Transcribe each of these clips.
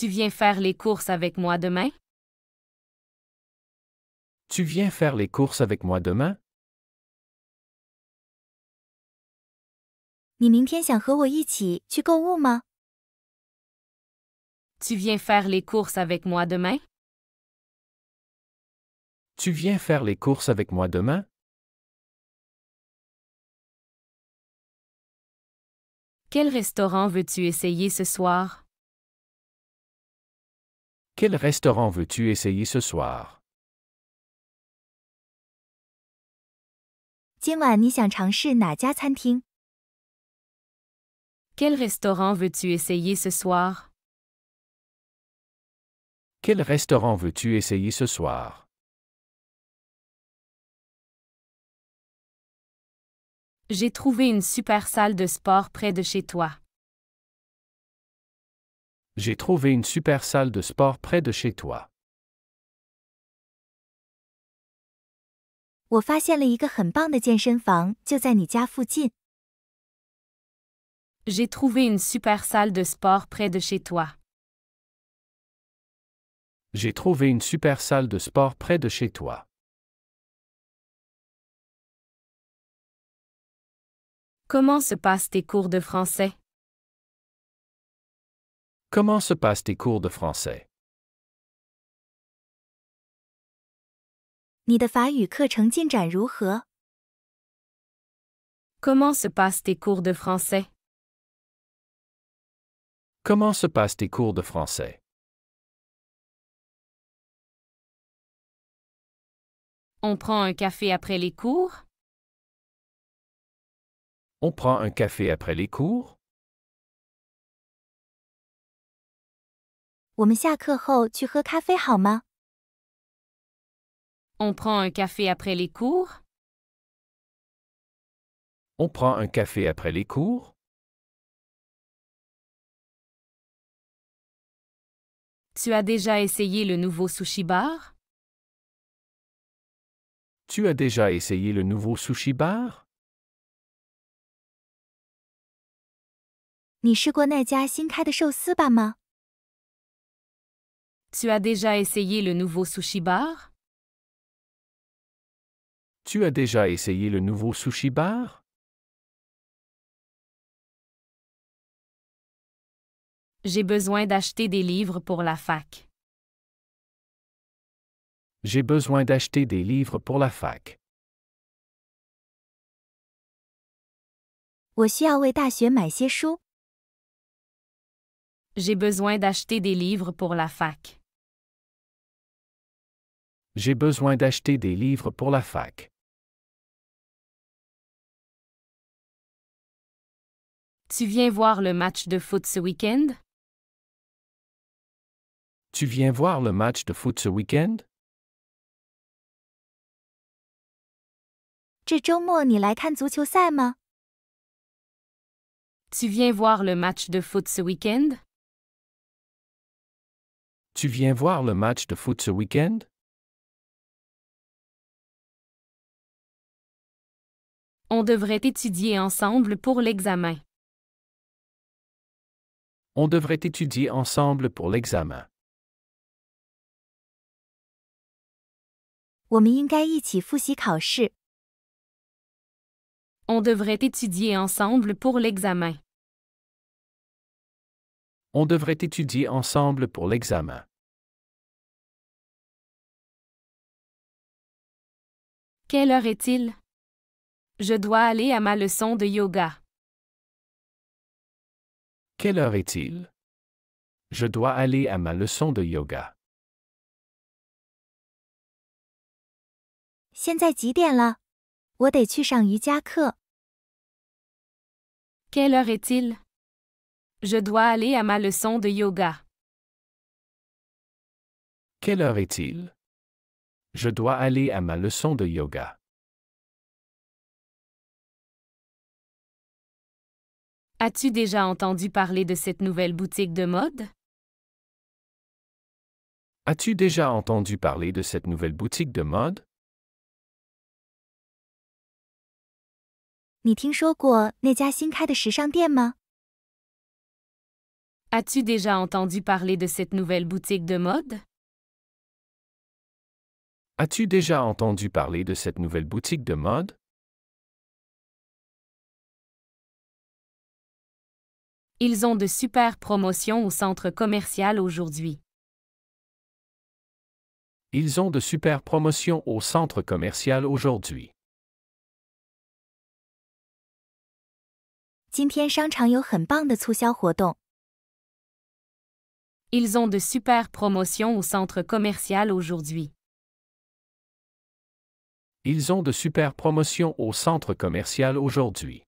Tu viens faire les courses avec moi demain? Tu viens faire les courses avec moi demain? 你明天想和我一起去购物吗？ Tu viens faire les courses avec moi demain? Tu viens faire les courses avec moi demain? Quel restaurant veux-tu essayer ce soir? Quel restaurant veux-tu essayer ce soir? 今晚你想尝试哪家餐厅？ Quel restaurant veux-tu essayer ce soir? Quel restaurant veux-tu essayer ce soir? J'ai trouvé une super salle de sport près de chez toi. J'ai trouvé une super salle de sport près de chez toi. 我发现了一个很棒的健身房，就在你家附近。 J'ai trouvé une super salle de sport près de chez toi. J'ai trouvé une super salle de sport près de chez toi. Comment se passent tes cours de français? Comment se passent tes cours de français? 你的法语课程进展如何？ Comment se passent tes cours de français? Comment se passent tes cours de français? On prend un café après les cours? On prend un café après les cours? 我们下课后去喝咖啡好吗？ On prend un café après les cours? On prend un café après les cours? Tu as déjà essayé le nouveau sushi bar? Tu as déjà essayé le nouveau sushi bar? 你试过那家新开的寿司吧吗？ Tu as déjà essayé le nouveau sushi bar? Tu as déjà essayé le nouveau sushi bar? J'ai besoin d'acheter des livres pour la fac. J'ai besoin d'acheter des livres pour la fac. 我需要为大学买些书。 J'ai besoin d'acheter des livres pour la fac. J'ai besoin d'acheter des livres pour la fac. Tu viens voir le match de foot ce week-end? Tu viens voir le match de foot ce week-end? 这周末你来看足球赛吗？ Tu viens voir le match de foot ce week-end? Tu viens voir le match de foot ce week-end? On devrait étudier ensemble pour l'examen. On devrait étudier ensemble pour l'examen. 我们应该一起复习考试。 On devrait étudier ensemble pour l'examen. On devrait étudier ensemble pour l'examen. Quelle heure est-il? Je dois aller à ma leçon de yoga. Quelle heure est-il? Je dois aller à ma leçon de yoga. 现在几点了？我得去上瑜伽课。 Quelle heure est-il? Je dois aller à ma leçon de yoga. Quelle heure est-il? Je dois aller à ma leçon de yoga. As-tu déjà entendu parler de cette nouvelle boutique de mode? As-tu déjà entendu parler de cette nouvelle boutique de mode? 你听说过那家新开的时尚店吗？ As-tu déjà entendu parler de cette nouvelle boutique de mode? As-tu déjà entendu parler de cette nouvelle boutique de mode? Ils ont de super promotions au centre commercial aujourd'hui. Ils ont de super promotions au centre commercial aujourd'hui. 今天商场有很棒的促销活动。Ils ont de super promotions au centre commercial aujourd'hui. Ils ont de super promotions au centre commercial aujourd'hui.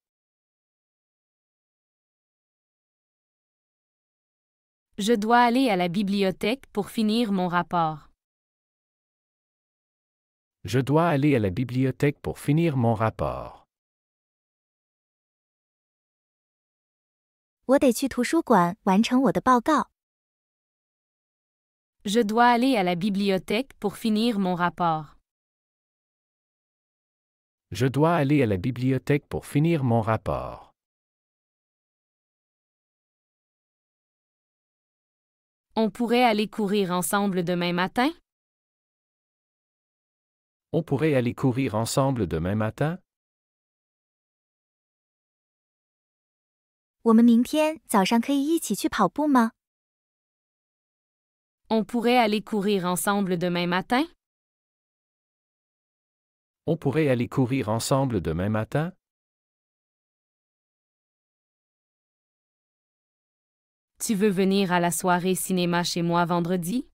Je dois aller à la bibliothèque pour finir mon rapport. Je dois aller à la bibliothèque pour finir mon rapport. 我得去图书馆完成我的报告。Je dois aller à la bibliothèque pour finir mon rapport. Je dois aller à la bibliothèque pour finir mon rapport. On pourrait aller courir ensemble demain matin? On pourrait aller courir ensemble demain matin? 我们明天早上可以一起去跑步吗？ On pourrait aller courir ensemble demain matin? On pourrait aller courir ensemble demain matin? Tu veux venir à la soirée cinéma chez moi vendredi?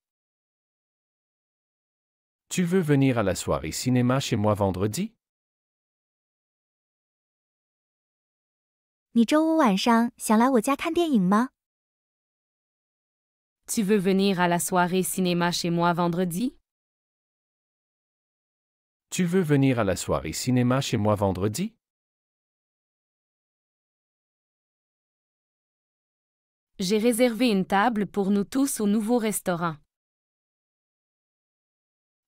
Tu veux venir à la soirée cinéma chez moi vendredi? 你周五晚上想来我家看电影吗？ Tu veux venir à la soirée cinéma chez moi vendredi? Tu veux venir à la soirée cinéma chez moi vendredi? J'ai réservé une table pour nous tous au nouveau restaurant.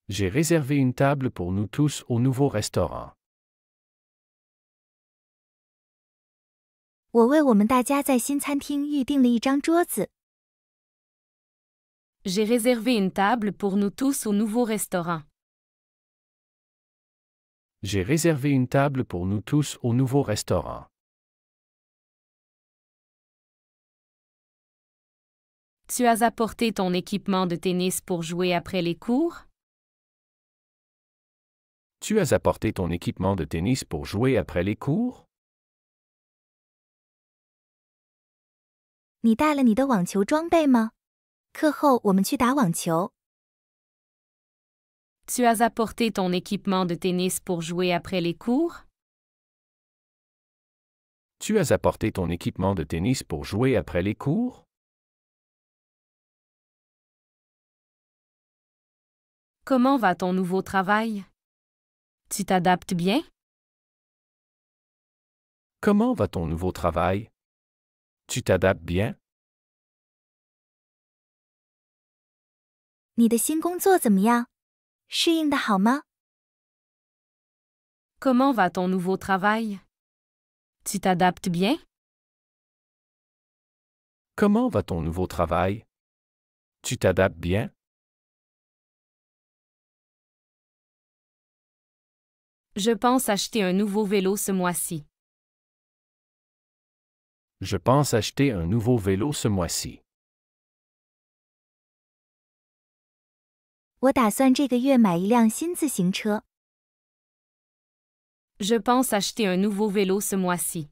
J'ai réservé une table pour nous tous au nouveau restaurant. 我为我们大家在新餐厅预订了一张桌子。 J'ai réservé une table pour nous tous au nouveau restaurant. J'ai réservé une table pour nous tous au nouveau restaurant. Tu as apporté ton équipement de tennis pour jouer après les cours? Tu as apporté ton équipement de tennis pour jouer après les cours? 你带了你的网球装备吗？课后我们去打网球。 Tu as apporté ton équipement de tennis pour jouer après les cours? Tu as apporté ton équipement de tennis pour jouer après les cours? Comment va ton nouveau travail? Tu t'adaptes bien? Comment va ton nouveau travail? Tu t'adaptes bien? 你的新工作怎么样？适应的好吗？ Comment va ton nouveau travail? Tu t'adaptes bien? Comment va ton nouveau travail? Tu t'adaptes bien? Je pense acheter un nouveau vélo ce mois-ci. Je pense acheter un nouveau vélo ce mois-ci. 我打算这个月买一辆新自行车。 Je pense acheter un nouveau vélo ce mois-ci.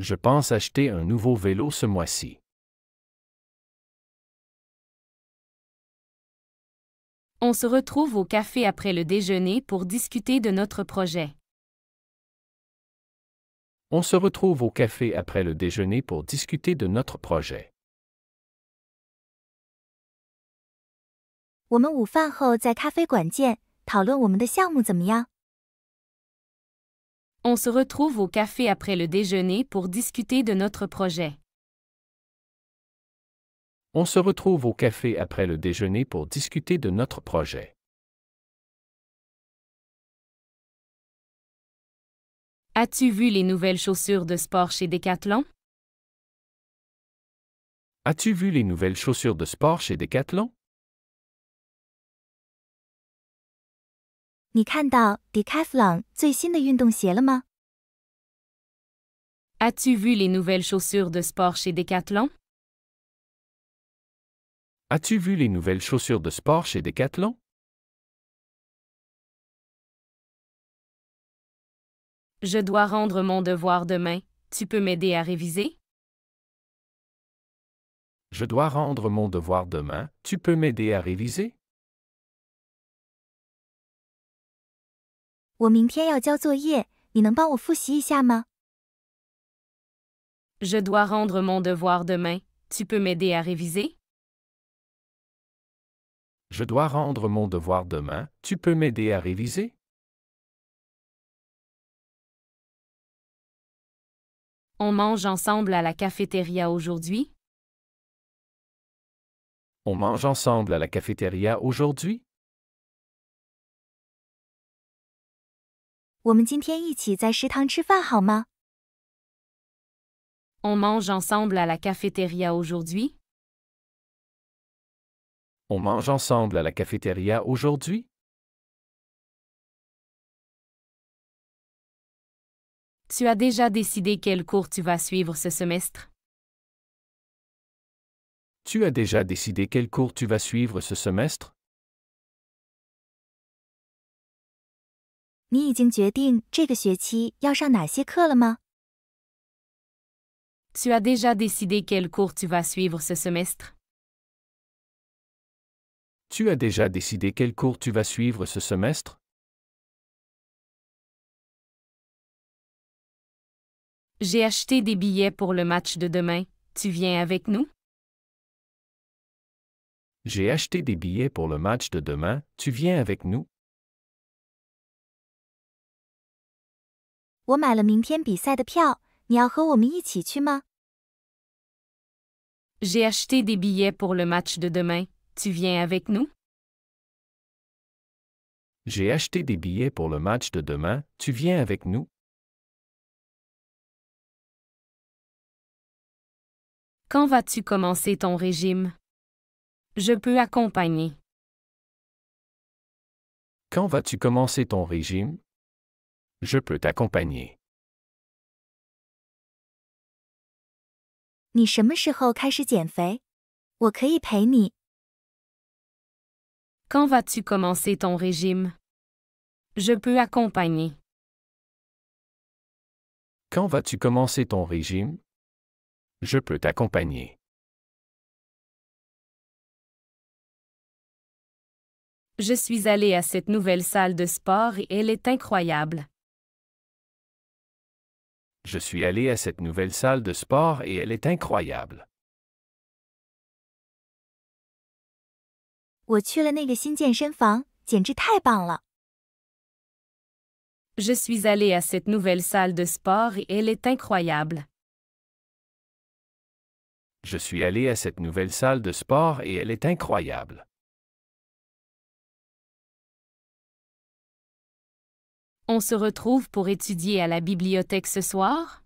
Je pense acheter un nouveau vélo ce mois-ci. On se retrouve au café après le déjeuner pour discuter de notre projet. On se retrouve au café après le déjeuner pour discuter de notre projet. 我们午饭后在咖啡馆见，讨论我们的项目怎么样？ On se retrouve au café après le déjeuner pour discuter de notre projet. On se retrouve au café après le déjeuner pour discuter de notre projet. As-tu vu les nouvelles chaussures de sport chez Decathlon? As-tu vu les nouvelles chaussures de sport chez Decathlon? 你看到 Decathlon 最新的运动鞋了吗？ As-tu vu les nouvelles chaussures de sport chez Decathlon? As-tu vu les nouvelles chaussures de sport chez Decathlon? Je dois rendre mon devoir demain. Tu peux m'aider à réviser? Je dois rendre mon devoir demain. Tu peux m'aider à réviser? 我明天要交作业，你能帮我复习一下吗？ Je dois rendre mon devoir demain. Tu peux m'aider à réviser? Je dois rendre mon devoir demain. Tu peux m'aider à réviser? On mange ensemble à la cafétéria aujourd'hui? On mange ensemble à la cafétéria aujourd'hui? 我们今天一起在食堂吃饭好吗？ On mange ensemble à la cafétéria aujourd'hui? On mange ensemble à la cafétéria aujourd'hui? Tu as déjà décidé quel cours tu vas suivre ce semestre? Tu as déjà décidé quel cours tu vas suivre ce semestre? 你已经决定这个学期要上哪些课了吗？ Tu as déjà décidé quel cours tu vas suivre ce semestre? Tu as déjà décidé quel cours tu vas suivre ce semestre? J'ai acheté des billets pour le match de demain. Tu viens avec nous? J'ai acheté des billets pour le match de demain. Tu viens avec nous? 我买了明天比赛的票，你要和我们一起去吗？ J'ai acheté des billets pour le match de demain. Tu viens avec nous? J'ai acheté des billets pour le match de demain. Tu viens avec nous? Quand vas-tu commencer ton régime? Je peux accompagner. Quand vas-tu commencer ton régime? Je peux t'accompagner. 你什么时候开始减肥？我可以陪你。 Quand vas-tu commencer ton régime? Je peux accompagner. Quand vas-tu commencer ton régime? Je peux t'accompagner. Je suis allée à cette nouvelle salle de sport et elle est incroyable. Je suis allé à cette nouvelle salle de sport et elle est incroyable. 我去了那个新健身房，简直太棒了！ Je suis allée à cette nouvelle salle de sport et elle est incroyable. Je suis allé à cette nouvelle salle de sport et elle est incroyable. On se retrouve pour étudier à la bibliothèque ce soir?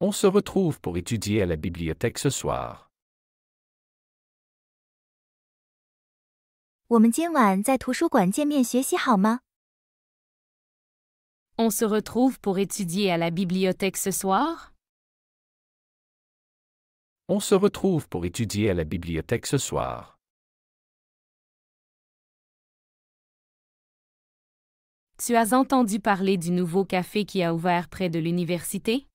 On se retrouve pour étudier à la bibliothèque ce soir. 我们今晚在图书馆见面学习好吗？ On se retrouve pour étudier à la bibliothèque ce soir? On se retrouve pour étudier à la bibliothèque ce soir. Tu as entendu parler du nouveau café qui a ouvert près de l'université?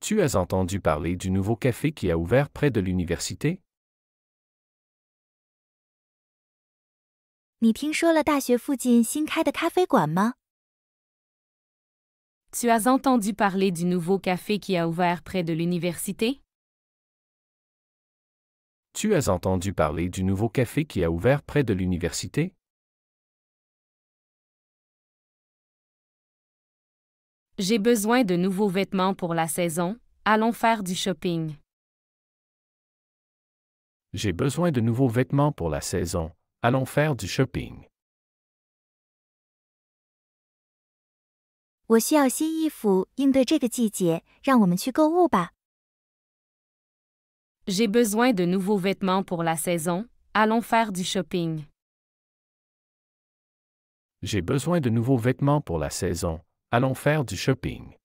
Tu as entendu parler du nouveau café qui a ouvert près de l'université? 你听说了大学附近新开的咖啡馆吗？ Tu as entendu parler du nouveau café qui a ouvert près de l'université? Tu as entendu parler du nouveau café qui a ouvert près de l'université? J'ai besoin de nouveaux vêtements pour la saison. Allons faire du shopping. J'ai besoin de nouveaux vêtements pour la saison. Allons faire du shopping. 我需要新衣服应对这个季节，让我们去购物吧。J'ai besoin de nouveaux vêtements pour la saison, allons faire du shopping. J'ai besoin de nouveaux vêtements pour la saison, allons faire du shopping.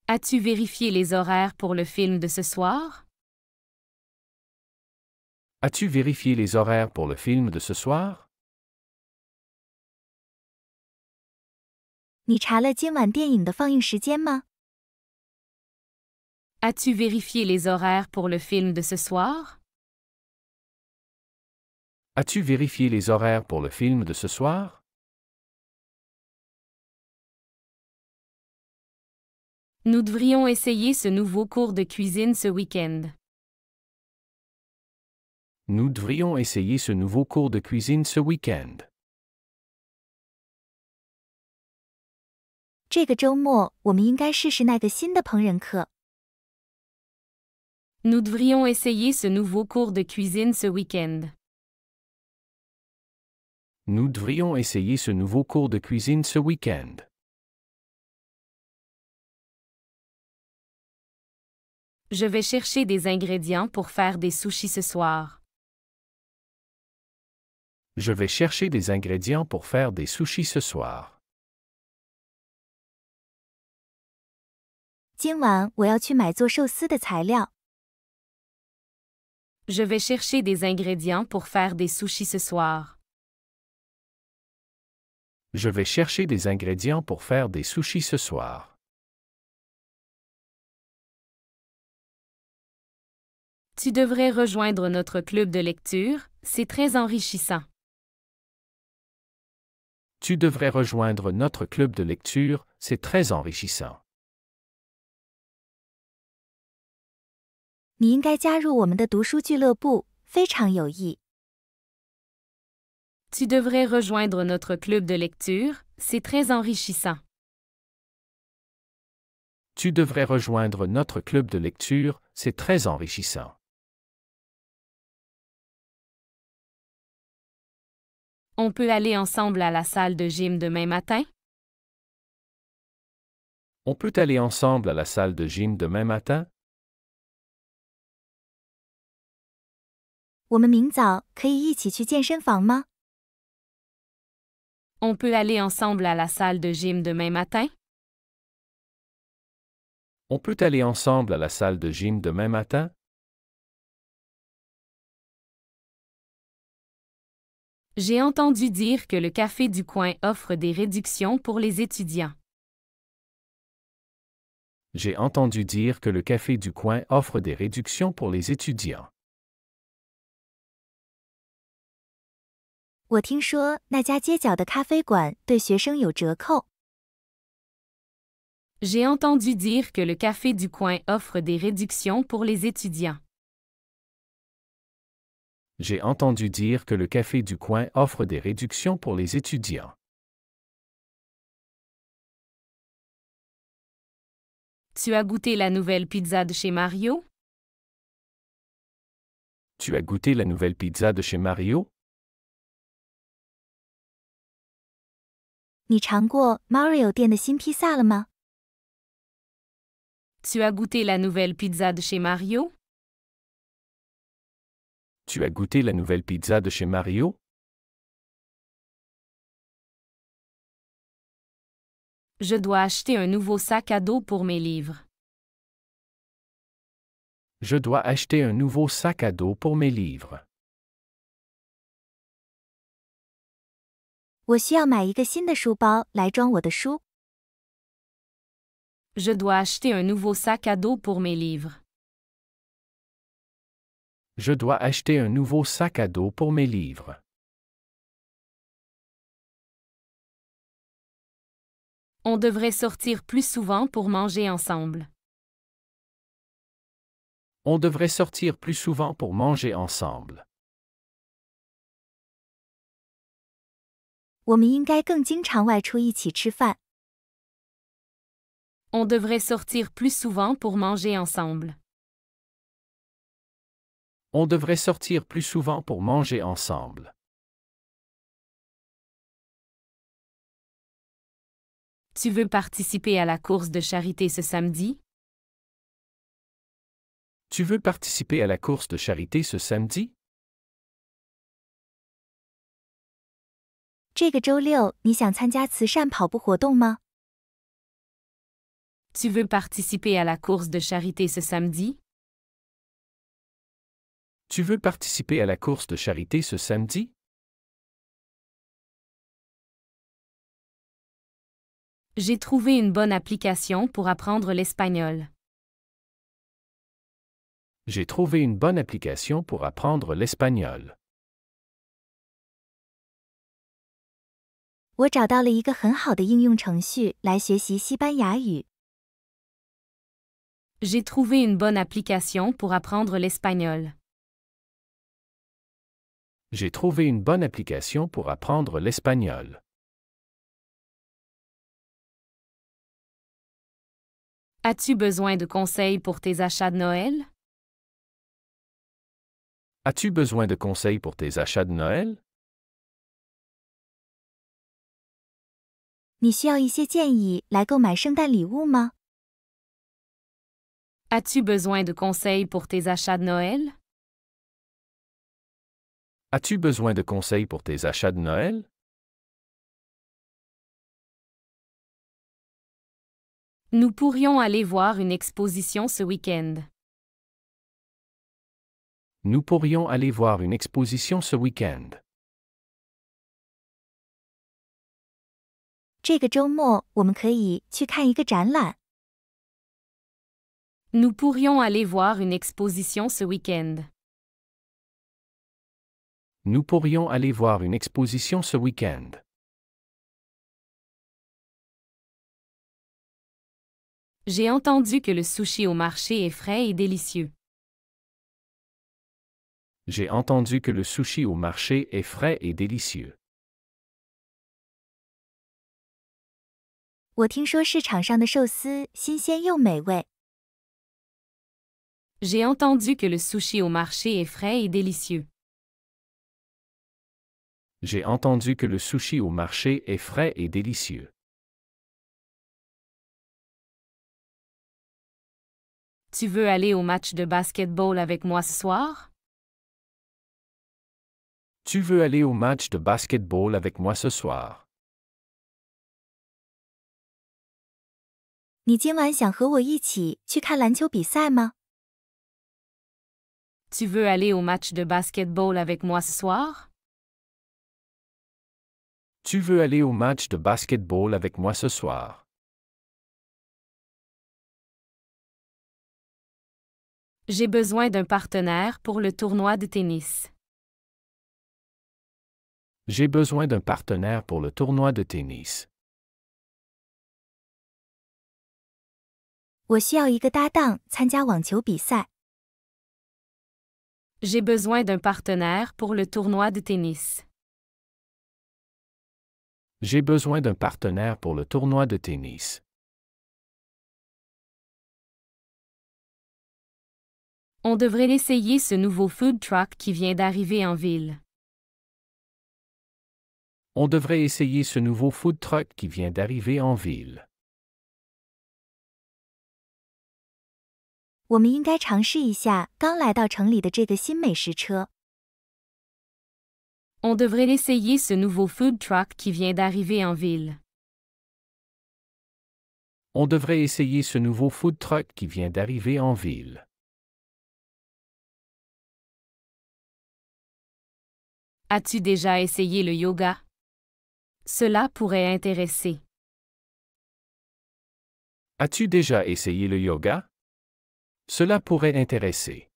As-tu vérifié les horaires pour le film de ce soir? As-tu vérifié les horaires pour le film de ce soir? 你查了今晚电影的放映时间吗？ As-tu vérifié les horaires pour le film de ce soir? As-tu vérifié les horaires pour le film de ce soir? Nous devrions essayer ce nouveau cours de cuisine ce week-end. Nous devrions essayer ce nouveau cours de cuisine ce week-end. 这个周末我们应该试试那个新的烹饪课。 Nous devrions essayer ce nouveau cours de cuisine ce week-end. Nous devrions essayer ce nouveau cours de cuisine ce week-end. Je vais chercher des ingrédients pour faire des sushis ce soir. Je vais chercher des ingrédients pour faire des sushis ce soir. 今晚我要去买做寿司的材料。 Je vais chercher des ingrédients pour faire des sushis ce soir. Je vais chercher des ingrédients pour faire des sushis ce soir. Tu devrais rejoindre notre club de lecture, c'est très enrichissant. Tu devrais rejoindre notre club de lecture, c'est très enrichissant. 你应该加入我们的读书俱乐部，非常有益。 Tu devrais rejoindre notre club de lecture, c'est très enrichissant. Tu devrais rejoindre notre club de lecture, c'est très enrichissant. On peut aller ensemble à la salle de gym demain matin? On peut aller ensemble à la salle de gym demain matin? 我们明早可以一起去健身房吗？ On peut aller ensemble à la salle de gym demain matin? On peut aller ensemble à la salle de gym demain matin? J'ai entendu dire que le café du coin offre des réductions pour les étudiants. J'ai entendu dire que le café du coin offre des réductions pour les étudiants. 我听说那家街角的咖啡馆对学生有折扣。 J'ai entendu dire que le café du coin offre des réductions pour les étudiants. J'ai entendu dire que le café du coin offre des réductions pour les étudiants. Tu as goûté la nouvelle pizza de chez Mario? Tu as goûté la nouvelle pizza de chez Mario? 你尝过 Mario 店的新披萨了吗？ Tu as goûté la nouvelle pizza de chez Mario? Tu as goûté la nouvelle pizza de chez Mario? Je dois acheter un nouveau sac à dos pour mes livres. Je dois acheter un nouveau sac à dos pour mes livres. 我需要买一个新的书包来装我的书。 Je dois acheter un nouveau sac à dos pour mes livres. Je dois acheter un nouveau sac à dos pour mes livres. On devrait sortir plus souvent pour manger ensemble. On devrait sortir plus souvent pour manger ensemble. 我们应该更经常外出一起吃饭。 On devrait sortir plus souvent pour manger ensemble. On devrait sortir plus souvent pour manger ensemble. Tu veux participer à la course de charité ce samedi? Tu veux participer à la course de charité ce samedi? 这个周六你想参加慈善跑步活动吗？ Tu veux participer à la course de charité ce samedi? Tu veux participer à la course de charité ce samedi? J'ai trouvé une bonne application pour apprendre l'espagnol. J'ai trouvé une bonne application pour apprendre l'espagnol. 我找到了一个很好的应用程序来学习西班牙语。 J'ai trouvé une bonne application pour apprendre l'espagnol. J'ai trouvé une bonne application pour apprendre l'espagnol. As-tu besoin de conseils pour tes achats de Noël? As-tu besoin de conseils pour tes achats de Noël? 你需要一些建议来购买圣诞礼物吗？ As-tu besoin de conseils pour tes achats de Noël? As-tu besoin de conseils pour tes achats de Noël? Nous pourrions aller voir une exposition ce week-end. Nous pourrions aller voir une exposition ce week-end. 这个周末我们可以去看一个展览。 Nous pourrions aller voir une exposition ce week-end. Nous pourrions aller voir une exposition ce week-end. J'ai entendu que le sushi au marché est frais et délicieux. J'ai entendu que le sushi au marché est frais et délicieux. 我听说市场上的寿司新鲜又美味。 J'ai entendu que le sushi au marché est frais et délicieux. J'ai entendu que le sushi au marché est frais et délicieux. Tu veux aller au match de basketball avec moi ce soir? Tu veux aller au match de basketball avec moi ce soir? 你今晚想和我一起去看篮球比赛吗？ Tu veux aller au match de basketball avec moi ce soir? Tu veux aller au match de basketball avec moi ce soir? J'ai besoin d'un partenaire pour le tournoi de tennis. J'ai besoin d'un partenaire pour le tournoi de tennis. 我需要一个搭档参加网球比赛。 J'ai besoin d'un partenaire pour le tournoi de tennis. J'ai besoin d'un partenaire pour le tournoi de tennis. On devrait essayer ce nouveau food truck qui vient d'arriver en ville. On devrait essayer ce nouveau food truck qui vient d'arriver en ville. 我们应该尝试一下刚来到城里的这个新美食车。 On devrait essayer ce nouveau food truck qui vient d'arriver en ville. On devrait essayer ce nouveau food truck qui vient d'arriver en ville. As-tu déjà essayé le yoga? Cela pourrait intéresser. As-tu déjà essayé le yoga? Cela pourrait intéresser.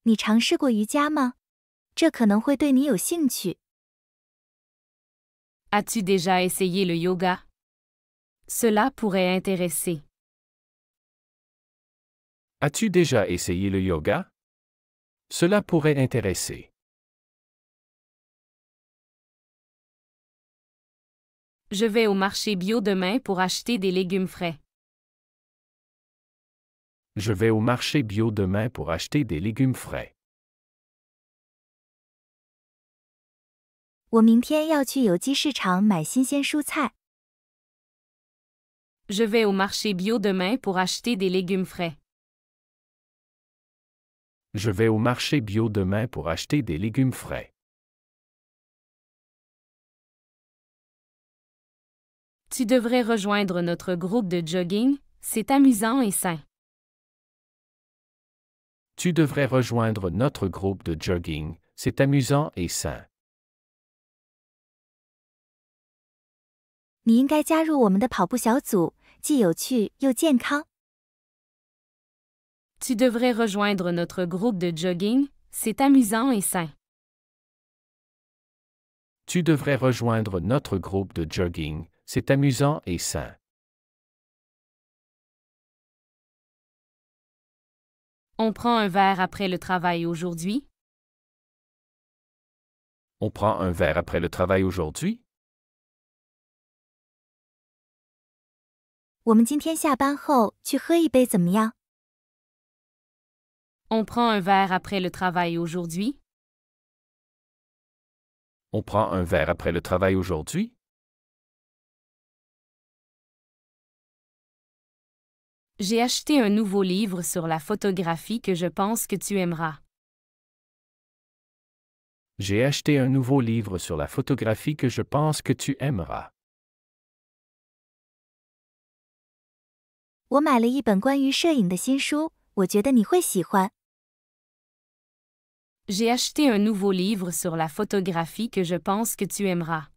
你尝试过瑜伽吗？这可能会对你有兴趣。 As-tu déjà essayé le yoga? Cela pourrait intéresser. As-tu déjà essayé le yoga? Cela pourrait intéresser. Je vais au marché bio demain pour acheter des légumes frais. Je vais au marché bio demain pour acheter des légumes frais. 我明天要去有机市场买新鲜蔬菜。Je vais au marché bio demain pour acheter des légumes frais. Je vais au marché bio demain pour acheter des légumes frais. Tu devrais rejoindre notre groupe de jogging, c'est amusant et sain. Tu devrais rejoindre notre groupe de jogging, c'est amusant et sain. 你应该加入我们的跑步小组，既有趣又健康。Tu devrais rejoindre notre groupe de jogging, c'est amusant et sain. Tu devrais rejoindre notre groupe de jogging, c'est amusant et sain. On prend un verre après le travail aujourd'hui? On prend un verre après le travail aujourd'hui? 我们今天下班后去喝一杯怎么样？ On prend un verre après le travail aujourd'hui? On prend un verre après le travail aujourd'hui? J'ai acheté un nouveau livre sur la photographie que je pense que tu aimeras. J'ai acheté un nouveau livre sur la photographie que je pense que tu aimeras. 我买了一本关于摄影的新书，我觉得你会喜欢。 J'ai acheté un nouveau livre sur la photographie que je pense que tu aimeras.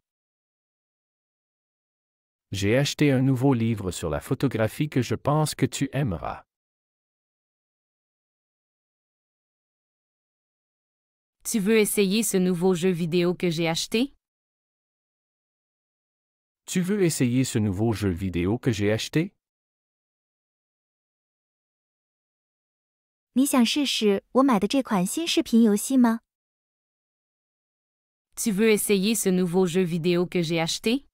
J'ai acheté un nouveau livre sur la photographie que je pense que tu aimeras. Tu veux essayer ce nouveau jeu vidéo que j'ai acheté? Tu veux essayer ce nouveau jeu vidéo que j'ai acheté? 你想试试我买的这款新视频游戏吗？ Tu veux essayer ce nouveau jeu vidéo que j'ai acheté?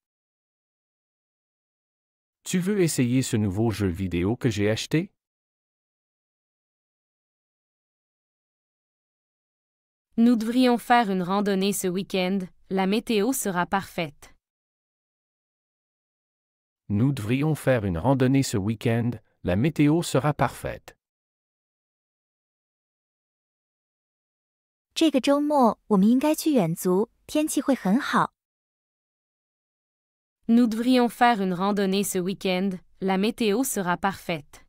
Tu veux essayer ce nouveau jeu vidéo que j'ai acheté? Nous devrions faire une randonnée ce week-end, la météo sera parfaite. Nous devrions faire une randonnée ce week-end, la météo sera parfaite. 这个周末我们应该去远足，天气会很好。 Nous devrions faire une randonnée ce week-end, la météo sera parfaite.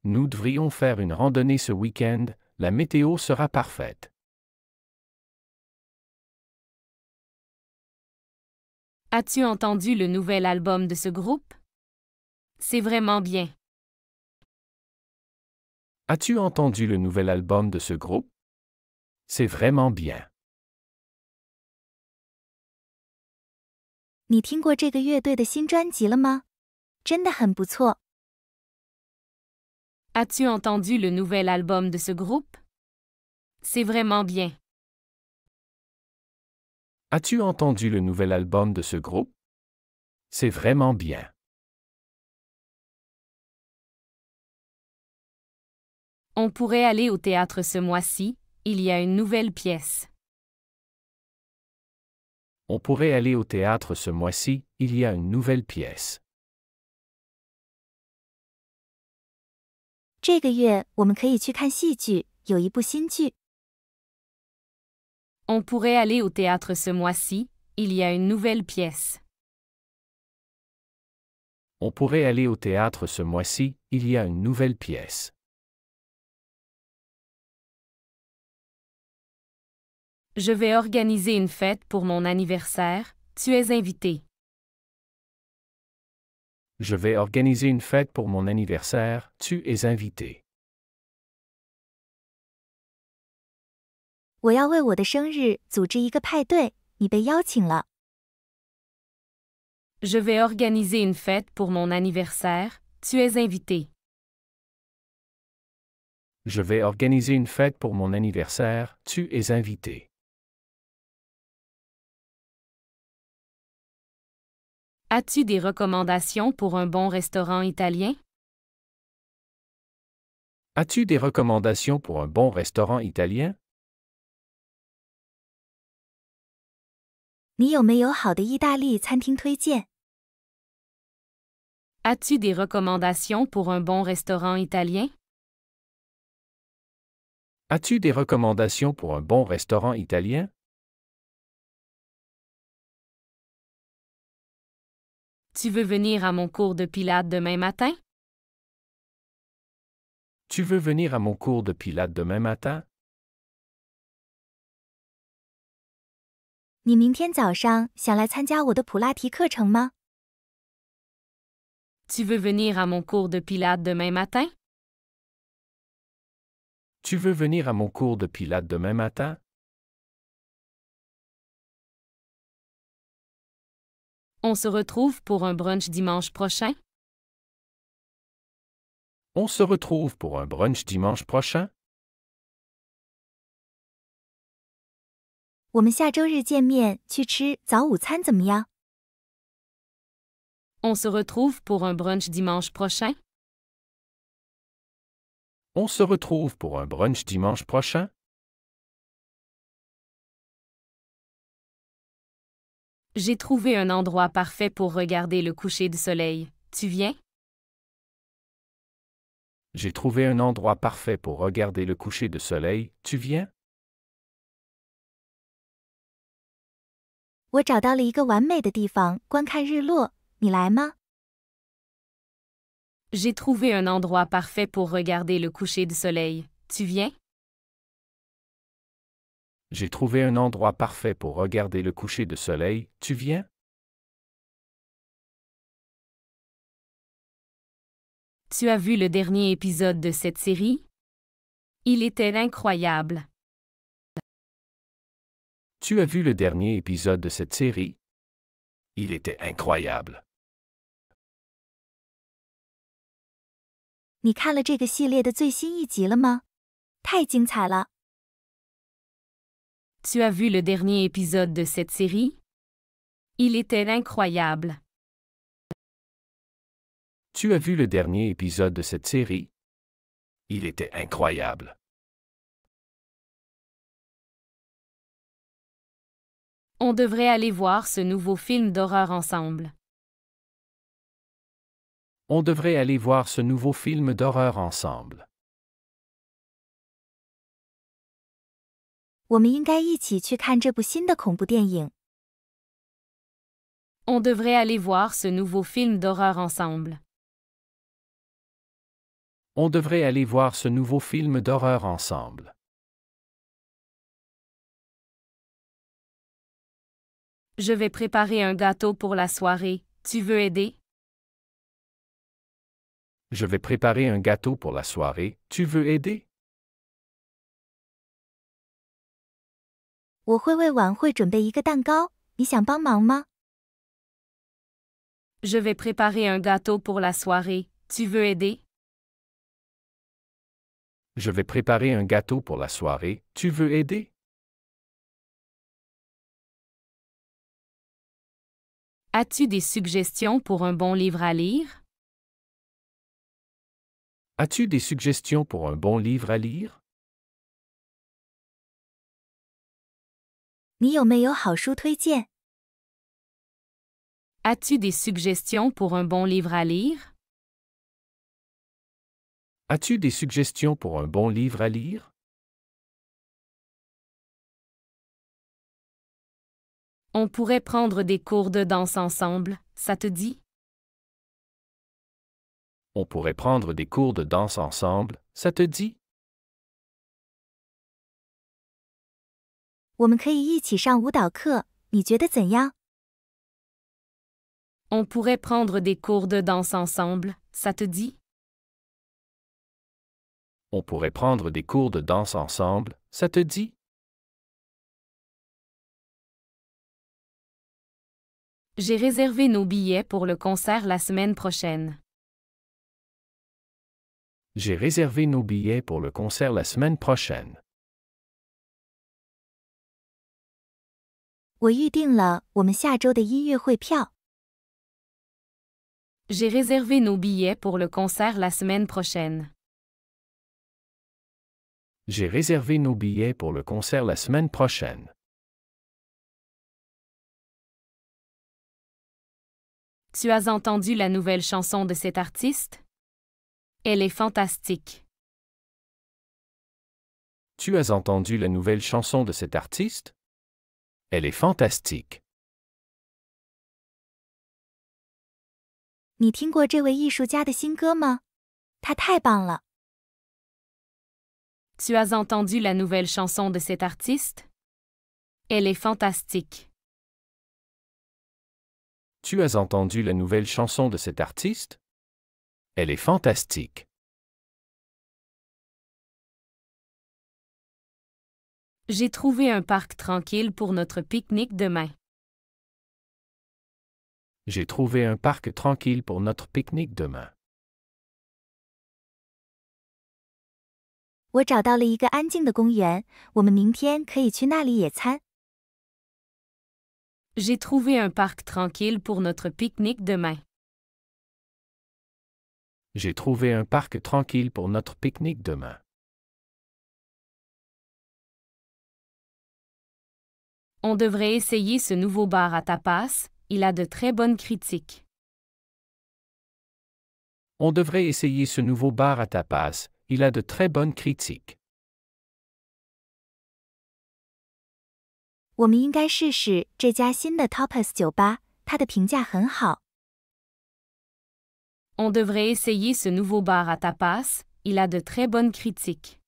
Nous devrions faire une randonnée ce week-end, la météo sera parfaite. As-tu entendu le nouvel album de ce groupe? C'est vraiment bien. As-tu entendu le nouvel album de ce groupe? C'est vraiment bien. 你听过这个乐队的新专辑了吗？真的很不错。 As-tu entendu le nouvel album de ce groupe? C'est vraiment bien. As-tu entendu le nouvel album de ce groupe? C'est vraiment bien. On pourrait aller au théâtre ce mois-ci, il y a une nouvelle pièce. On pourrait aller au théâtre ce mois-ci, il y a une nouvelle pièce. 这个月我们可以去看戏剧，有一部新剧。 On pourrait aller au théâtre ce mois-ci, il y a une nouvelle pièce. On pourrait aller au théâtre ce mois-ci, il y a une nouvelle pièce. Je vais organiser une fête pour mon anniversaire, tu es invité. Je vais organiser une fête pour mon anniversaire, tu es invité. 我要为我的生日组织一个派对，你被邀请了。 Je vais organiser une fête pour mon anniversaire, tu es invité. Je vais organiser une fête pour mon anniversaire, tu es invité. As-tu des recommandations pour un bon restaurant italien? As-tu des recommandations pour un bon restaurant italien? 你有没有好的意大利餐厅推荐？ As-tu des recommandations pour un bon restaurant italien? As-tu des recommandations pour un bon restaurant italien? Tu veux venir à mon cours de pilates demain matin? Tu veux venir à mon cours de pilates demain matin? 你明天早上想来参加我的普拉提课程吗？ Tu veux venir à mon cours de pilates demain matin? Tu veux venir à mon cours de pilates demain matin? On se retrouve pour un brunch dimanche prochain? On se retrouve pour un brunch dimanche prochain? 我们下周日见面去吃早午餐怎么样？ On se retrouve pour un brunch dimanche prochain? On se retrouve pour un brunch dimanche prochain? J'ai trouvé un endroit parfait pour regarder le coucher du soleil. Tu viens? J'ai trouvé un endroit parfait pour regarder le coucher de soleil. Tu viens? 我找到了一个完美的地方观看日落，你来吗？ J'ai trouvé un endroit parfait pour regarder le coucher du soleil. Tu viens? J'ai trouvé un endroit parfait pour regarder le coucher de soleil. Tu viens? Tu as vu le dernier épisode de cette série? Il était incroyable. Tu as vu le dernier épisode de cette série? Il était incroyable. 你看了这个系列的最新一集了吗？太精彩了！ Tu as vu le dernier épisode de cette série? Il était incroyable. Tu as vu le dernier épisode de cette série? Il était incroyable. On devrait aller voir ce nouveau film d'horreur ensemble. On devrait aller voir ce nouveau film d'horreur ensemble. 我们应该一起去看这部新的恐怖电影。 On devrait aller voir ce nouveau film d'horreur ensemble. On devrait aller voir ce nouveau film d'horreur ensemble. Je vais préparer un gâteau pour la soirée. Tu veux aider? Je vais préparer un gâteau pour la soirée. Tu veux aider? 我会为晚会准备一个蛋糕，你想帮忙吗？ Je vais préparer un gâteau pour la soirée. Tu veux aider? Je vais préparer un gâteau pour la soirée. Tu veux aider? As-tu des suggestions pour un bon livre à lire? As-tu des suggestions pour un bon livre à lire? 你有没有好书推荐？ As-tu des suggestions pour un bon livre à lire? As-tu des suggestions pour un bon livre à lire? On pourrait prendre des cours de danse ensemble, ça te dit? On pourrait prendre des cours de danse ensemble, ça te dit? 我们可以一起上舞蹈课，你觉得怎样？ On pourrait prendre des cours de danse ensemble, ça te dit? On pourrait prendre des cours de danse ensemble, ça te dit? J'ai réservé nos billets pour le concert la semaine prochaine. J'ai réservé nos billets pour le concert la semaine prochaine. 我预定了我们下周的音乐会票。 J'ai réservé nos billets pour le concert la semaine prochaine. J'ai réservé nos billets pour le concert la semaine prochaine. Tu as entendu la nouvelle chanson de cet artiste? Elle est fantastique. Tu as entendu la nouvelle chanson de cet artiste? Elle est fantastique. 你听过这位艺术家的新歌吗？他太棒了。Tu as entendu la nouvelle chanson de cet artiste? Elle est fantastique. Tu as entendu la nouvelle chanson de cet artiste? Elle est fantastique. J'ai trouvé un parc tranquille pour notre pique-nique demain. J'ai trouvé un parc tranquille pour notre pique-nique demain. 我找到了一个安静的公园，我们明天可以去那里野餐。J'ai trouvé un parc tranquille pour notre pique-nique demain. J'ai trouvé un parc tranquille pour notre pique-nique demain. On devrait essayer ce nouveau bar à tapas, il a de très bonnes critiques. On devrait essayer ce nouveau bar à tapas, il a de très bonnes critiques. 我们应该试试这家新的 Tapas 酒吧，它的评价很好。On devrait essayer ce nouveau bar à tapas, il a de très bonnes critiques.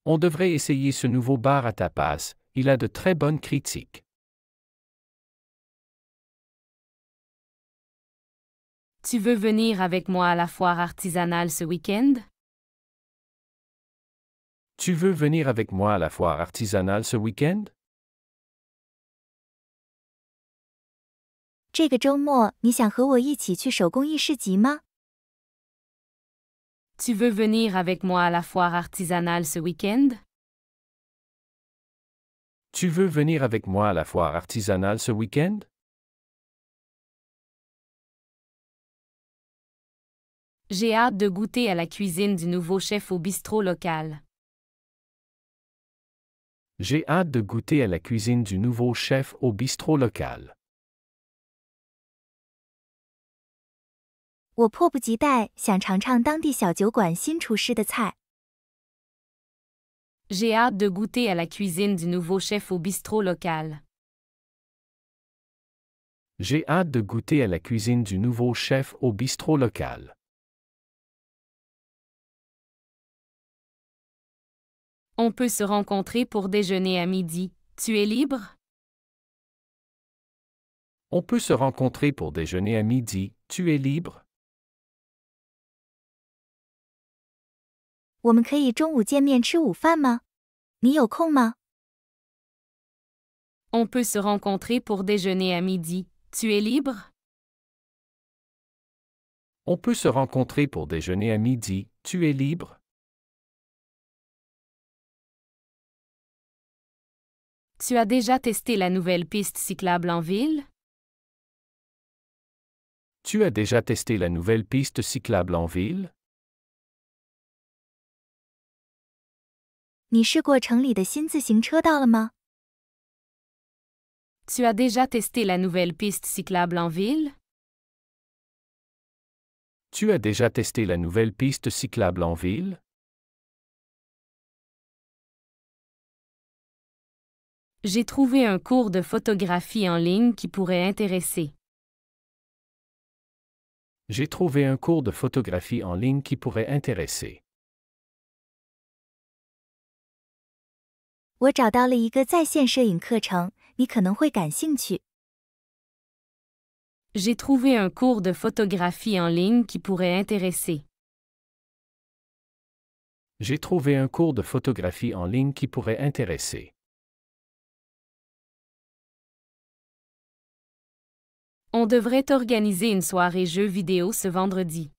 On devrait essayer ce nouveau bar à tapas, il a de très bonnes critiques. Tu veux venir avec moi à la foire artisanale ce week-end? Tu veux venir avec moi à la foire artisanale ce week-end? 这个周末你想和我一起去手工艺市集吗？ Tu veux venir avec moi à la foire artisanale ce week-end? Tu veux venir avec moi à la foire artisanale ce week-end? J'ai hâte de goûter à la cuisine du nouveau chef au bistrot local. J'ai hâte de goûter à la cuisine du nouveau chef au bistrot local. 我迫不及待想尝尝当地小酒馆新厨师的菜。J'ai hâte de goûter à la cuisine du nouveau chef au bistrot local. J'ai hâte de goûter à la cuisine du nouveau chef au bistrot local. On peut se rencontrer pour déjeuner à midi. Tu es libre? On peut se rencontrer pour déjeuner à midi. Tu es libre? 我们可以中午见面吃午饭吗？你有空吗？ On peut se rencontrer pour déjeuner à midi. Tu es libre? On peut se rencontrer pour déjeuner à midi. Tu es libre? Tu as déjà testé la nouvelle piste cyclable en ville? Tu as déjà testé la nouvelle piste cyclable en ville? 你试过城里的新自行车道了吗？ Tu as déjà testé la nouvelle piste cyclable en ville? Tu as déjà testé la nouvelle piste cyclable en ville? J'ai trouvé un cours de photographie en ligne qui pourrait intéresser. J'ai trouvé un cours de photographie en ligne qui pourrait intéresser. 我找到了一个在线摄影课程，你可能会感兴趣。 J'ai trouvé un cours de photographie en ligne qui pourrait intéresser. J'ai trouvé un cours de photographie en ligne qui pourrait intéresser. On devrait organiser une soirée jeux vidéo ce vendredi.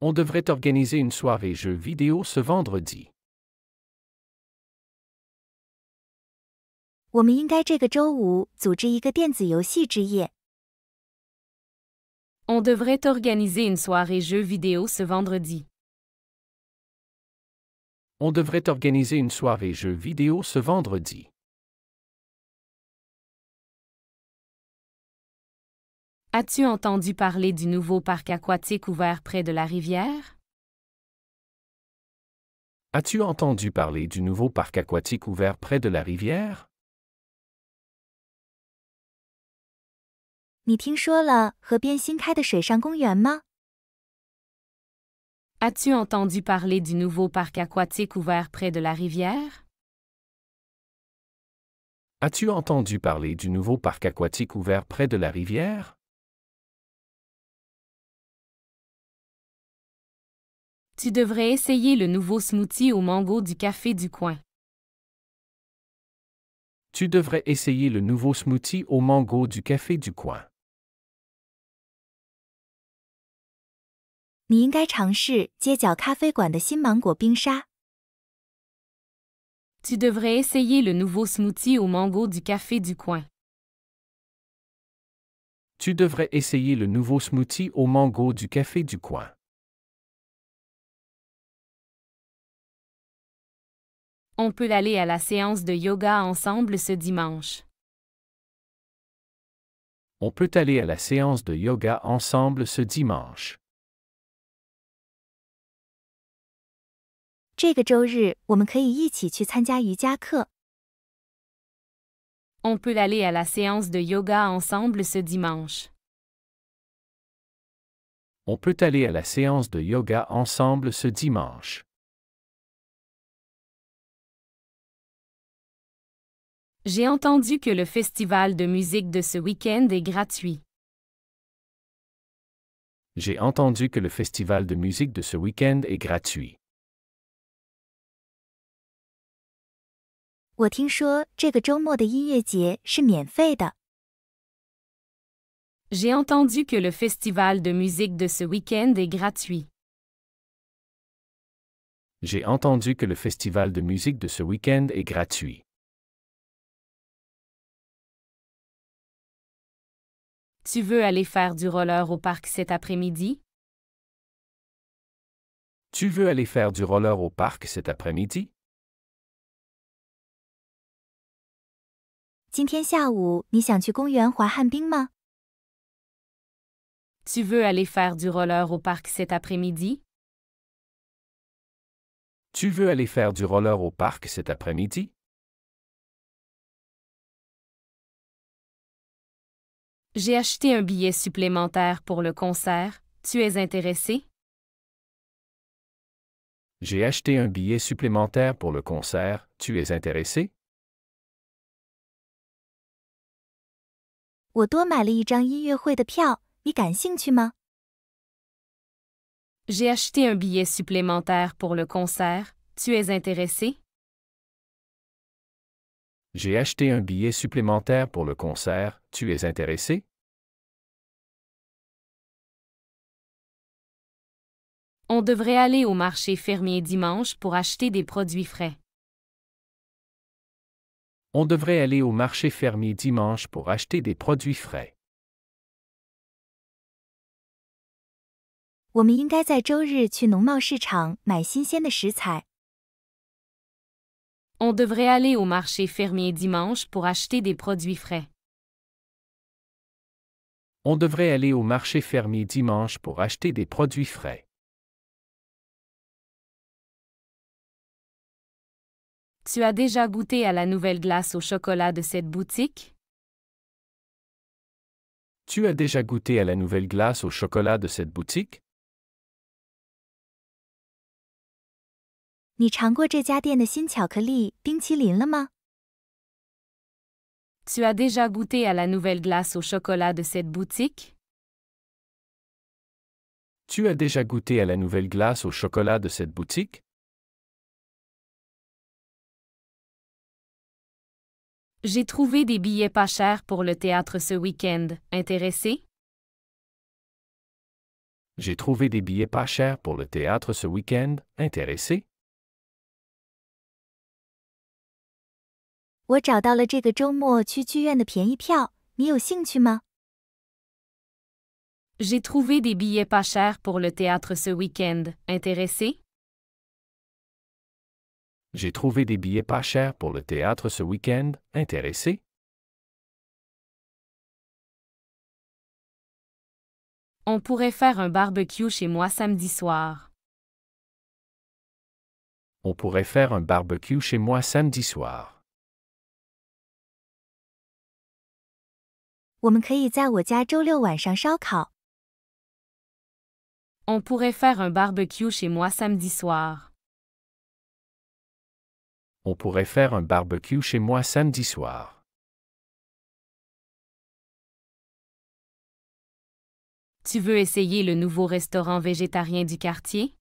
On devrait organiser une soirée jeux vidéo ce vendredi. 我们应该这个周五组织一个电子游戏之夜。 On devrait organiser une soirée jeux vidéo ce vendredi. On devrait organiser une soirée jeux vidéo ce vendredi. As-tu entendu parler du nouveau parc aquatique ouvert près de la rivière? As-tu entendu parler du nouveau parc aquatique ouvert près de la rivière? 你听说了河边新开的水上公园吗？ As-tu entendu parler du nouveau parc aquatique ouvert près de la rivière? As-tu entendu parler du nouveau parc aquatique ouvert près de la rivière? Tu devrais essayer le nouveau smoothie au mango du café du coin. Tu devrais essayer le nouveau smoothie au mango du café du coin. 你应该尝试街角咖啡馆的新芒果冰沙。 Tu devrais essayer le nouveau smoothie au mango du café du coin. Tu devrais essayer le nouveau smoothie au mango du café du coin. On peut aller à la séance de yoga ensemble ce dimanche. On peut aller à la séance de yoga ensemble ce dimanche. 这个周日我们可以一起去参加瑜伽课。 On peut aller à la séance de yoga ensemble ce dimanche. On peut aller à la séance de yoga ensemble ce dimanche. J'ai entendu que le festival de musique de ce week-end est gratuit. J'ai entendu que le festival de musique de ce week-end est gratuit. 我听说这个周末的音乐节是免费的。 J'ai entendu que le festival de musique de ce week-end est gratuit. J'ai entendu que le festival de musique de ce week-end est gratuit. Tu veux aller faire du roller au parc cet après-midi? Tu veux aller faire du roller au parc cet après-midi? 今天下午你想去公园滑旱冰吗？ Tu veux aller faire du roller au parc cet après-midi? Tu veux aller faire du roller au parc cet après-midi? J'ai acheté un billet supplémentaire pour le concert. Tu es intéressé? J'ai acheté un billet supplémentaire pour le concert. Tu es intéressé? 我多买了一张音乐会的票，你感兴趣吗？ J'ai acheté un billet supplémentaire pour le concert. Tu es intéressé? J'ai acheté un billet supplémentaire pour le concert. Tu es intéressé? On devrait aller au marché fermier dimanche pour acheter des produits frais. On devrait aller au marché fermier dimanche pour acheter des produits frais. 我们应该在周日去农贸市场买新鲜的食材。 On devrait aller au marché fermier dimanche pour acheter des produits frais. On devrait aller au marché fermier dimanche pour acheter des produits frais. Tu as déjà goûté à la nouvelle glace au chocolat de cette boutique? Tu as déjà goûté à la nouvelle glace au chocolat de cette boutique? 你尝过这家店的新巧克力冰淇淋了吗？ Tu as déjà goûté à la nouvelle glace au chocolat de cette boutique? Tu as déjà goûté à la nouvelle glace au chocolat de cette boutique? J'ai trouvé des billets pas chers pour le théâtre ce week-end. Intéressé? J'ai trouvé des billets pas chers pour le théâtre ce week-end. Intéressé? 我找到了这个周末去剧院的便宜票，你有兴趣吗？ J'ai trouvé des billets pas chers pour le théâtre ce week-end. Intéressé? J'ai trouvé des billets pas chers pour le théâtre ce week-end. Intéressé? On pourrait faire un barbecue chez moi samedi soir. On pourrait faire un barbecue chez moi samedi soir. 我们可以在我家周六晚上烧烤。On pourrait faire un barbecue chez moi samedi soir. On pourrait faire un barbecue chez moi samedi soir. Tu veux essayer le nouveau restaurant végétarien du quartier?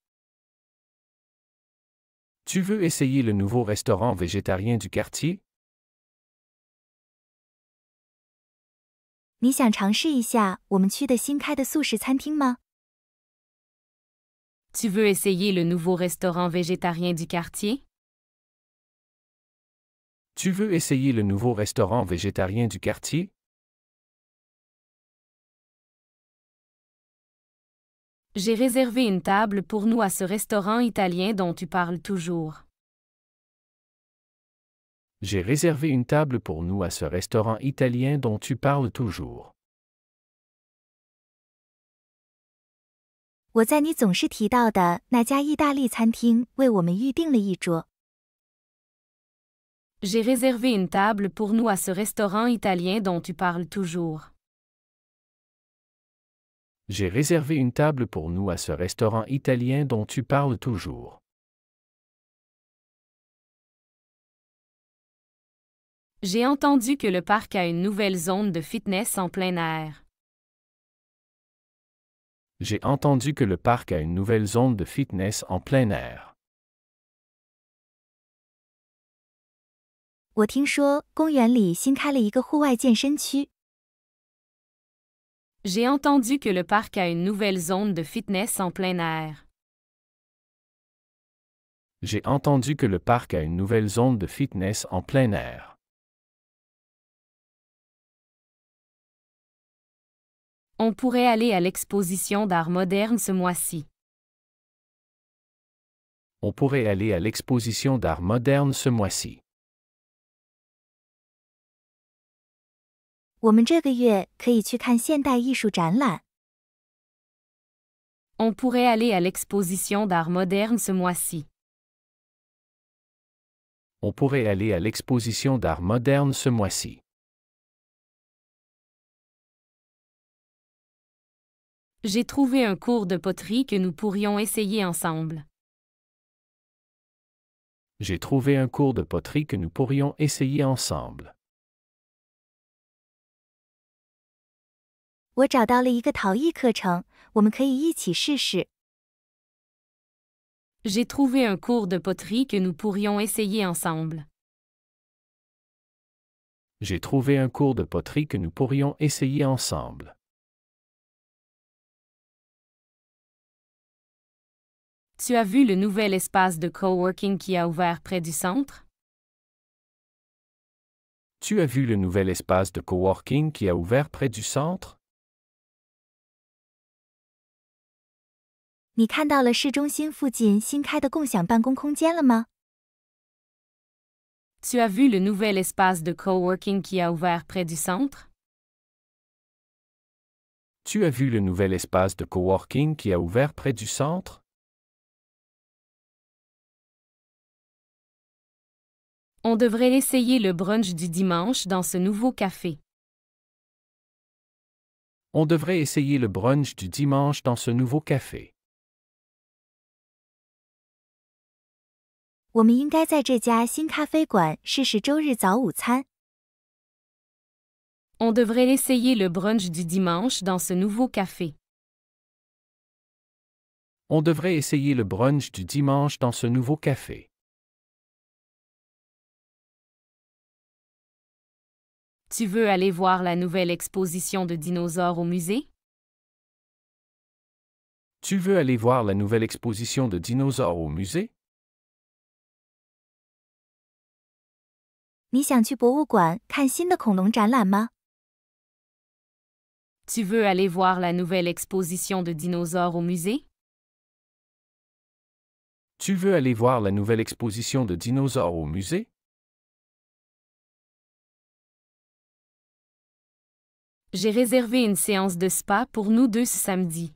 Tu veux essayer le nouveau restaurant végétarien du quartier? 你想尝试一下我们区的新开的素食餐厅吗？ Tu veux essayer le nouveau restaurant végétarien du quartier? Tu veux essayer le nouveau restaurant végétarien du quartier? J'ai réservé une table pour nous à ce restaurant italien dont tu parles toujours. J'ai réservé une table pour nous à ce restaurant italien dont tu parles toujours. 我在你总是提到的那家意大利餐厅为我们预订了一桌。J'ai réservé une table pour nous à ce restaurant italien dont tu parles toujours. J'ai réservé une table pour nous à ce restaurant italien dont tu parles toujours. J'ai entendu que le parc a une nouvelle zone de fitness en plein air. J'ai entendu que le parc a une nouvelle zone de fitness en plein air. 我听说公园里新开了一个户外健身区。J'ai entendu que le parc a une nouvelle zone de fitness en plein air. J'ai entendu que le parc a une nouvelle zone de fitness en plein air. On pourrait aller à l'exposition d'art moderne ce mois-ci. On pourrait aller à l'exposition d'art moderne ce mois-ci. 我们这个月可以去看现代艺术展览。On pourrait aller à l'exposition d'art moderne ce mois-ci. On pourrait aller à l'exposition d'art moderne ce mois-ci. J'ai trouvé un cours de poterie que nous pourrions essayer ensemble. J'ai trouvé un cours de poterie que nous pourrions essayer ensemble. 我找到了一个陶艺课程，我们可以一起试试。J'ai trouvé un cours de poterie que nous pourrions essayer ensemble. J'ai trouvé un cours de poterie que nous pourrions essayer ensemble. Tu as vu le nouvel espace de coworking qui a ouvert près du centre? Tu as vu le nouvel espace de coworking qui a ouvert près du centre? 你看到了市中心附近新开的共享办公空间了吗？ Tu as vu le nouvel espace de coworking qui a ouvert près du centre? Tu as vu le nouvel espace de coworking qui a ouvert près du centre? On devrait essayer le brunch du dimanche dans ce nouveau café. On devrait essayer le brunch du dimanche dans ce nouveau café. 我们应该在这家新咖啡馆试试周日早午餐。On devrait essayer le brunch du dimanche dans ce nouveau café. On devrait essayer le brunch du dimanche dans ce nouveau café. Tu veux aller voir la nouvelle exposition de dinosaures au musée? Tu veux aller voir la nouvelle exposition de dinosaures au musée? 你想去博物馆看新的恐龙展览吗？ Tu veux aller voir la nouvelle exposition de dinosaures au musée? Tu veux aller voir la nouvelle exposition de dinosaures au musée? J'ai réservé une séance de spa pour nous deux ce samedi.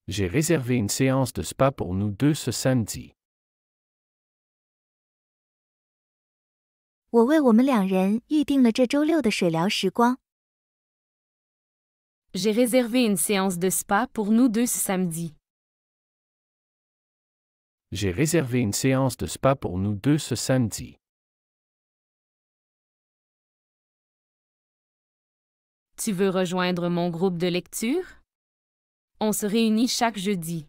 J'ai réservé une séance de spa pour nous deux ce samedi. 我为我们两人预定了这周六的水疗时光。J'ai réservé une séance de spa pour nous deux ce samedi. J'ai réservé une séance de spa pour nous deux ce samedi. Tu veux rejoindre mon groupe de lecture? On se réunit chaque jeudi.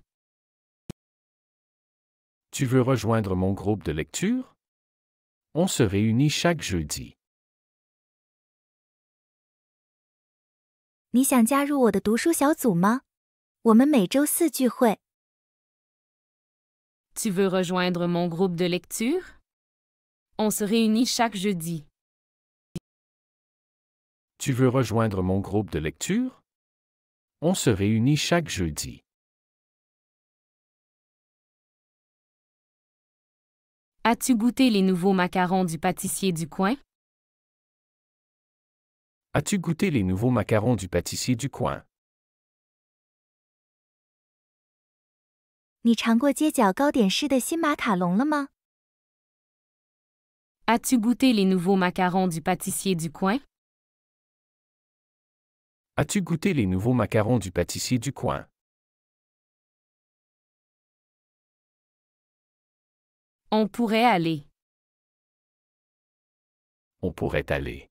Tu veux rejoindre mon groupe de lecture? On se réunit chaque jeudi. 你想加入我的读书小组吗？我们每周四聚会。Tu veux rejoindre mon groupe de lecture? On se réunit chaque jeudi. Tu veux rejoindre mon groupe de lecture? On se réunit chaque jeudi. As-tu goûté les nouveaux macarons du pâtissier du coin? As-tu goûté les nouveaux macarons du pâtissier du coin? 你尝过街角糕点师的新马卡龙了吗？ As-tu goûté les nouveaux macarons du pâtissier du coin? As-tu goûté les nouveaux macarons du pâtissier du coin? On pourrait aller. On pourrait aller.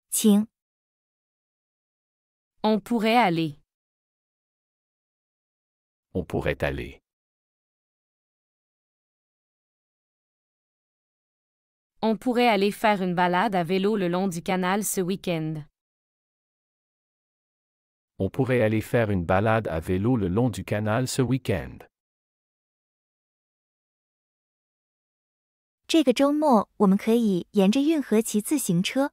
请。 On pourrait aller. On pourrait aller. On pourrait aller faire une balade à vélo le long du canal ce week-end. On pourrait aller faire une balade à vélo le long du canal ce week-end. 这个周末我们可以沿着运河骑自行车。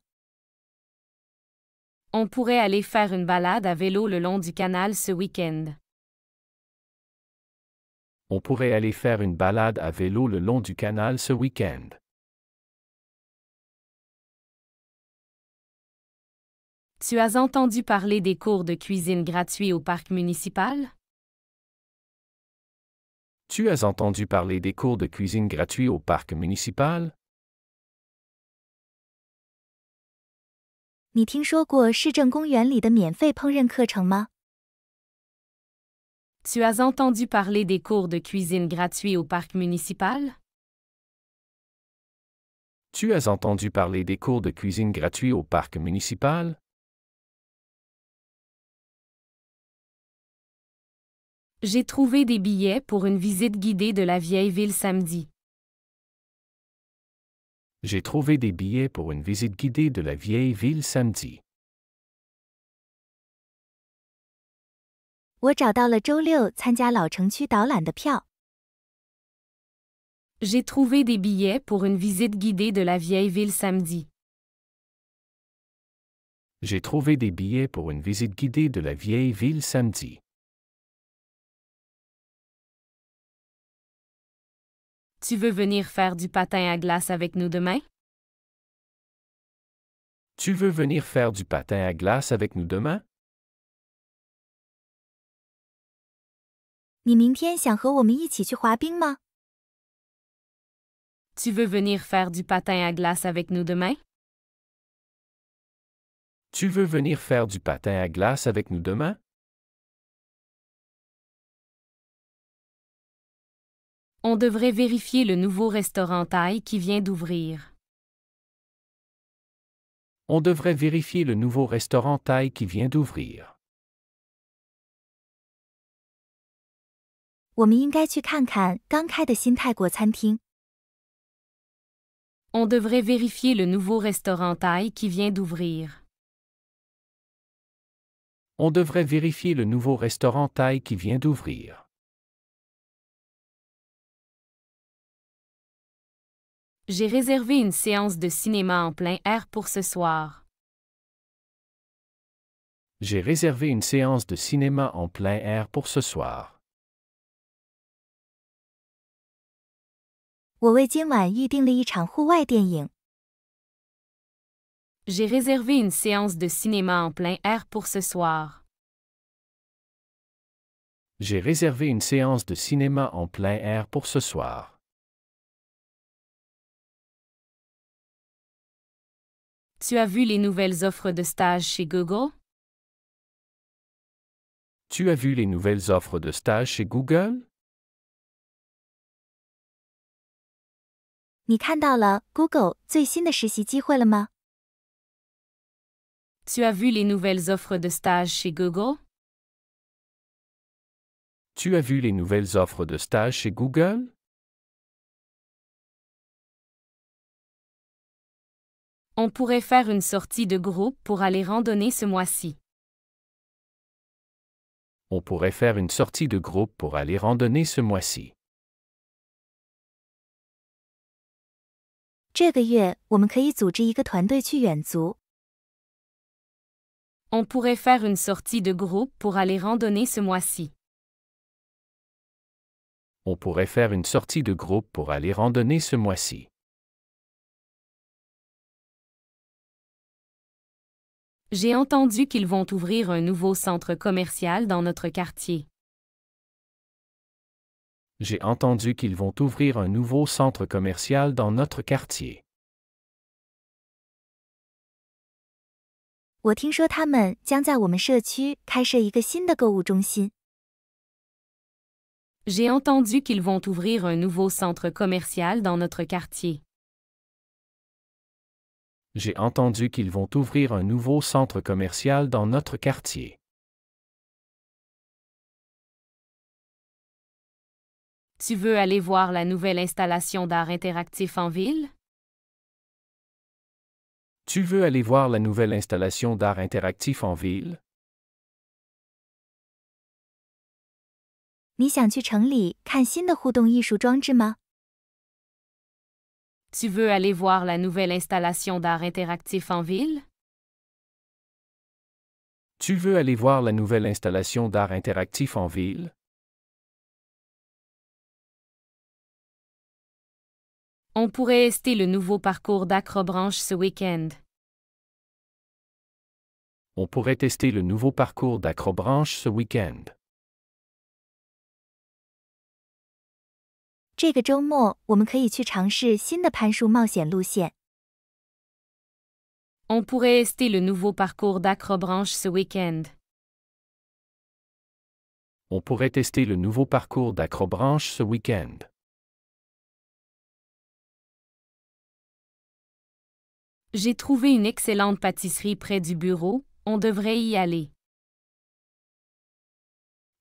On pourrait aller faire une balade à vélo le long du canal ce week-end. On pourrait aller faire une balade à vélo le long du canal ce week-end. Tu as entendu parler des cours de cuisine gratuits au parc municipal? Tu as entendu parler des cours de cuisine gratuits au parc municipal? 你听说过市政公园里的免费烹饪课程吗？ Tu as entendu parler des cours de cuisine gratuits au parc municipal? Tu as entendu parler des cours de cuisine gratuits au parc municipal? J'ai trouvé des billets pour une visite guidée de la vieille ville samedi. J'ai trouvé des billets pour une visite guidée de la vieille ville samedi. 我找到了周六参加老城区导览的票。 J'ai trouvé des billets pour une visite guidée de la vieille ville samedi. J'ai trouvé des billets pour une visite guidée de la vieille ville samedi. Tu veux venir faire du patin à glace avec nous demain? Tu veux venir faire du patin à glace avec nous demain? 你明天想和我们一起去滑冰吗？ Tu veux venir faire du patin à glace avec nous demain? Tu veux venir faire du patin à glace avec nous demain? On devrait vérifier le nouveau restaurant thaï qui vient d'ouvrir. On devrait vérifier le nouveau restaurant thaï qui vient d'ouvrir. 我们应该去看看刚开的新泰国餐厅。 On devrait vérifier le nouveau restaurant thaï qui vient d'ouvrir. On devrait vérifier le nouveau restaurant thaï qui vient d'ouvrir. J'ai réservé une séance de cinéma en plein air pour ce soir. J'ai réservé une séance de cinéma en plein air pour ce soir. 我为今晚预定了一场户外电影。J'ai réservé une séance de cinéma en plein air pour ce soir. J'ai réservé une séance de cinéma en plein air pour ce soir. Tu as vu les nouvelles offres de stage chez Google? Tu as vu les nouvelles offres de stage chez Google? 你看到了 Google 最新的实习机会了吗？ Tu as vu les nouvelles offres de stage chez Google? Tu as vu les nouvelles offres de stage chez Google? On pourrait faire une sortie de groupe pour aller randonner ce mois-ci. On pourrait faire une sortie de groupe pour aller randonner ce mois-ci. 这个月我们可以组织一个团队去远足。On pourrait faire une sortie de groupe pour aller randonner ce mois-ci. On pourrait faire une sortie de groupe pour aller randonner ce mois-ci. J'ai entendu qu'ils vont ouvrir un nouveau centre commercial dans notre quartier. J'ai entendu qu'ils vont ouvrir un nouveau centre commercial dans notre quartier. 我听说他们将在我们社区开设一个新的购物中心。J'ai entendu qu'ils vont ouvrir un nouveau centre commercial dans notre quartier. J'ai entendu qu'ils vont ouvrir un nouveau centre commercial dans notre quartier. Tu veux aller voir la nouvelle installation d'art interactif en ville? Tu veux aller voir la nouvelle installation d'art interactif en ville? 你想去城里看新的互动艺术装置吗？ Tu veux aller voir la nouvelle installation d'art interactif en ville? Tu veux aller voir la nouvelle installation d'art interactif en ville? On pourrait ester le nouveau parcours d'Acrobranche ce week-end. On pourrait tester le nouveau parcours d'Acrobranche ce week-end. 这个周末我们可以去尝试新的攀树冒险路线。On pourrait ester le nouveau parcours d'Acrobranche ce week-end. On pourrait tester le nouveau parcours d'Acrobranche ce week-end. J'ai trouvé une excellente pâtisserie près du bureau, on devrait y aller.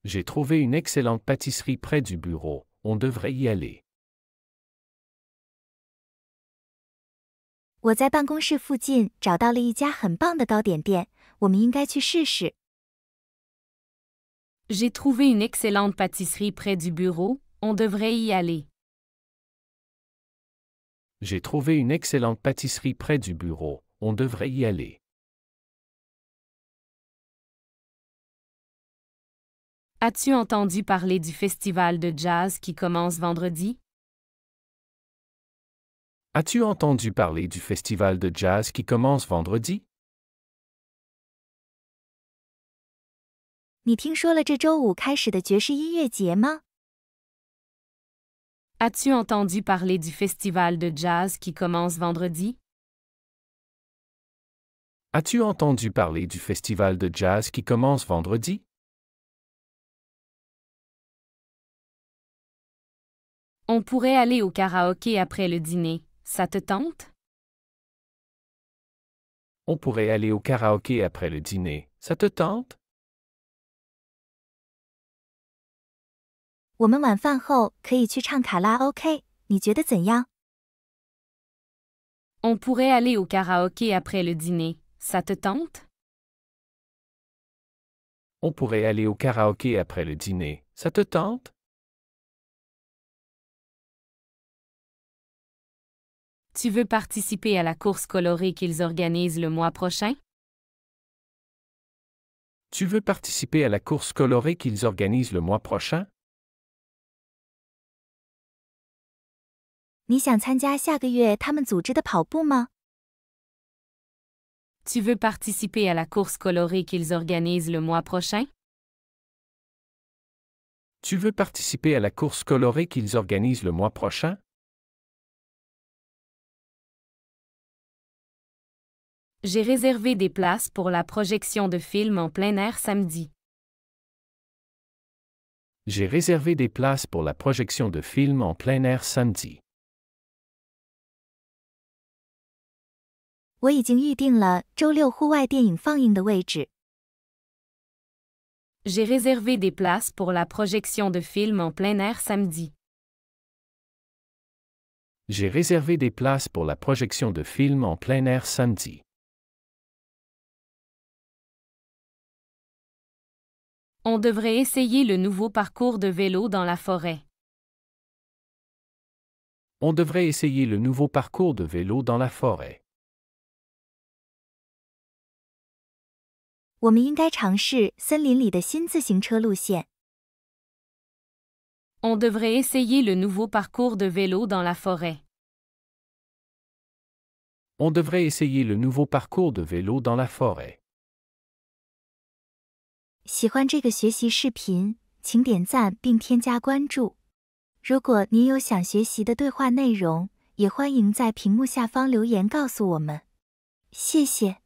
J'ai trouvé une excellente pâtisserie près du bureau, on devrait y aller. 我在办公室附近找到了一家很棒的糕点店，我们应该去试试。J'ai trouvé une excellente pâtisserie près du bureau, on devrait y aller. J'ai trouvé une excellente pâtisserie près du bureau, on devrait y aller. As-tu entendu parler du festival de jazz qui commence vendredi? As-tu entendu parler du festival de jazz qui commence vendredi? 你听说了这周五开始的爵士音乐节吗？ As-tu entendu parler du festival de jazz qui commence vendredi? As-tu entendu parler du festival de jazz qui commence vendredi? On pourrait aller au karaoké après le dîner, ça te tente? On pourrait aller au karaoké après le dîner, ça te tente? 我们晚饭后可以去唱卡拉 OK， 你觉得怎样？ On pourrait aller au karaoké après le dîner, ça te tente? On pourrait aller au karaoké après le dîner, ça te tente? Tu veux participer à la course colorée qu'ils organisent le mois prochain? Tu veux participer à la course colorée qu'ils organisent le mois prochain? 你想参加下个月他们组织的跑步吗？ Tu veux participer à la course colorée qu'ils organisent le mois prochain? Tu veux participer à la course colorée qu'ils organisent le mois prochain? J'ai réservé des places pour la projection de films en plein air samedi. J'ai réservé des places pour la projection de films en plein air samedi. 我已经预定了周六户外电影放映的位置。 J'ai réservé des places pour la projection de films en plein air samedi. J'ai réservé des places pour la projection de films en plein air samedi. On devrait essayer le nouveau parcours de vélo dans la forêt. On devrait essayer le nouveau parcours de vélo dans la forêt. 我们应该尝试森林里的新自行车路线。 On devrait essayer le nouveau parcours de vélo dans la forêt. On devrait essayer le nouveau parcours de vélo dans la forêt. 喜欢这个学习视频，请点赞并添加关注。如果您有想学习的对话内容，也欢迎在屏幕下方留言告诉我们。谢谢。